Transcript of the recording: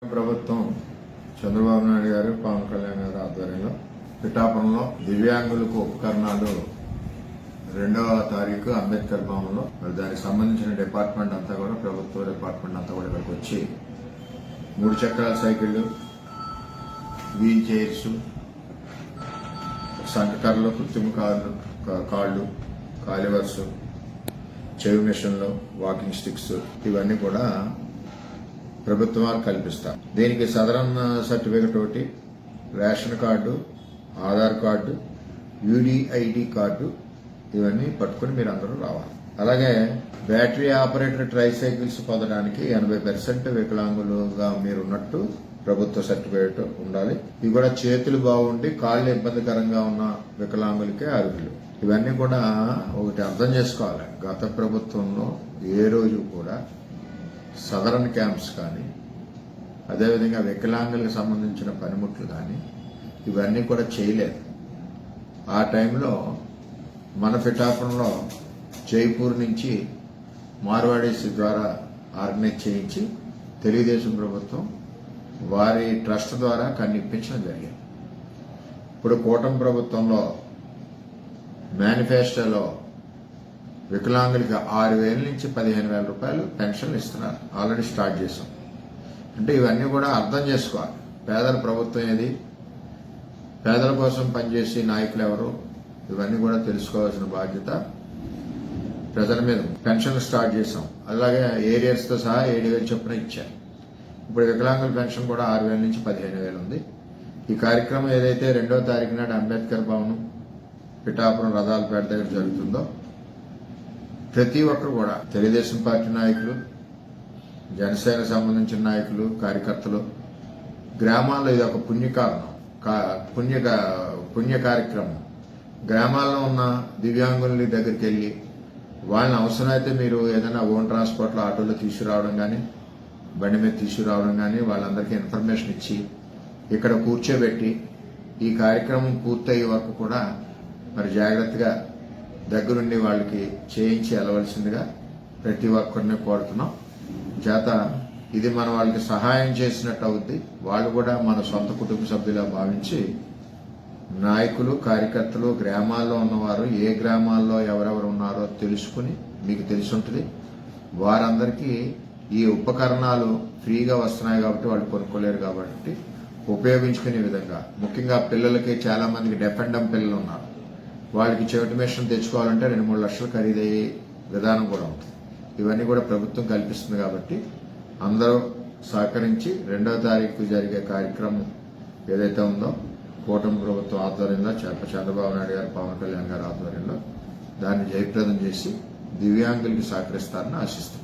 ప్రభుత్వం చంద్రబాబు నాయుడు గారు పవన్ కళ్యాణ్ గారి ఆధ్వర్యంలో పిఠాపురంలో దివ్యాంగులకు ఉపకరణాలు 2వ తారీఖు అంబేద్కర్ భవన్లో దానికి సంబంధించిన డిపార్ట్మెంట్ అంతా కూడా ప్రభుత్వ డిపార్ట్మెంట్ అంతా కూడా ఇక్కడికి వచ్చి 3 చక్రాల సైకిళ్లు, వీల్ చైర్స్, సంకకర్రలు, కృత్రిమ కాళ్ళు, కాలివర్స్, చెవి మిషన్లు, వాకింగ్ స్టిక్స్ ఇవన్నీ కూడా ప్రభుత్వాలు కల్పిస్తారు. దీనికి సదరన్ సర్టిఫికెట్ ఒకటి, ration card, Aadhaar card, UDID card ఇవన్నీ పట్టుకుని మీరు అందరూ రావాలి. అలాగే బ్యాటరీ ఆపరేటర్ ట్రైసైకిల్స్ పొందడానికి 80% వికలాంగులుగా మీరున్నట్టు ప్రభుత్వ సర్టిఫికేట్ ఉండాలి. ఇవి కూడా చేతులు బాగుండి కాళ్ళు ఇబ్బందికరంగా ఉన్న వికలాంగులకే అర్హులు. ఇవన్నీ కూడా ఒకటి అర్థం చేసుకోవాలి. గత ప్రభుత్వంలో ఏ రోజు కూడా సదరన్ క్యాంప్స్ కానీ అదేవిధంగా వికలాంగులకు సంబంధించిన పనిముట్లు కానీ ఇవన్నీ కూడా చేయలేదు. ఆ టైంలో మన పిఠాపురంలో జైపూర్ నుంచి మార్వాడీస్ ద్వారా ఆర్గనైజ్ చేయించి తెలుగుదేశం ప్రభుత్వం వారి ట్రస్ట్ ద్వారా కనిపించడం జరిగింది. ఇప్పుడు కూటమి ప్రభుత్వంలో మేనిఫెస్టోలో వికలాంగులకి 6,000 నుంచి 15,000 రూపాయలు పెన్షన్లు ఇస్తున్నారు. ఆల్రెడీ స్టార్ట్ చేశాం. అంటే ఇవన్నీ కూడా అర్థం చేసుకోవాలి. పేదల ప్రభుత్వం ఏది, పేదల కోసం పనిచేసే నాయకులు ఎవరు, ఇవన్నీ కూడా తెలుసుకోవాల్సిన బాధ్యత ప్రజల మీద. పెన్షన్లు స్టార్ట్ చేశాం. అలాగే ఏరియర్స్తో సహా 7,000 చొప్పున ఇచ్చారు. ఇప్పుడు వికలాంగుల పెన్షన్ కూడా 6,000 నుంచి 15,000 ఉంది. ఈ కార్యక్రమం ఏదైతే 2వ తారీఖు నాడు అంబేద్కర్ భవన్ పిఠాపురం రథాలపేట దగ్గర జరుగుతుందో ప్రతి ఒక్కరు కూడా తెలుగుదేశం పార్టీ నాయకులు, జనసేన సంబంధించిన నాయకులు, కార్యకర్తలు గ్రామాల్లో ఇది ఒక పుణ్య కార్యక్రమం. గ్రామాల్లో ఉన్న దివ్యాంగుల దగ్గరికి వెళ్ళి వాళ్ళని అవసరమైతే మీరు ఏదైనా ఓన్ ట్రాన్స్పోర్ట్లో ఆటోలో తీసుకురావడం కానీ బండి మీద తీసుకురావడం కానీ వాళ్ళందరికీ ఇన్ఫర్మేషన్ ఇచ్చి ఇక్కడ కూర్చోబెట్టి ఈ కార్యక్రమం పూర్తయ్యే వరకు కూడా మరి జాగ్రత్తగా దగ్గరుండి వాళ్ళకి చేయించి వెళ్ళవలసిందిగా ప్రతి ఒక్కరిని కోరుతున్నాం. చేత ఇది మన వాళ్ళకి సహాయం చేసినట్టు అవుద్ది. వాళ్ళు కూడా మన సొంత కుటుంబ సభ్యులా భావించి నాయకులు, కార్యకర్తలు, గ్రామాల్లో ఉన్నవారు ఏ గ్రామాల్లో ఎవరెవరు ఉన్నారో తెలుసుకుని మీకు తెలిసి ఉంటుంది. వారందరికీ ఈ ఉపకరణాలు ఫ్రీగా వస్తున్నాయి కాబట్టి వాళ్ళు కొనుక్కోలేరు కాబట్టి ఉపయోగించుకునే విధంగా, ముఖ్యంగా పిల్లలకి చాలా మందికి డెఫ్ అండ్ డమ్ పిల్లలు ఉన్నారు. వాళ్ళకి చెవిటి మిషన్ తెచ్చుకోవాలంటే 2-3 లక్షలు ఖరీదయ్యే విధానం కూడా ఉంటుంది. ఇవన్నీ కూడా ప్రభుత్వం కల్పిస్తుంది కాబట్టి అందరూ సహకరించి 2వ తారీఖు జరిగే కార్యక్రమం ఏదైతే ఉందో కూటమి ప్రభుత్వం ఆధ్వర్యంలో చంద్రబాబు నాయుడు గారు, పవన్ కళ్యాణ్ గారి ఆధ్వర్యంలో దాన్ని జయప్రదం చేసి దివ్యాంగులకి సహకరిస్తారని ఆశిస్తున్నాను.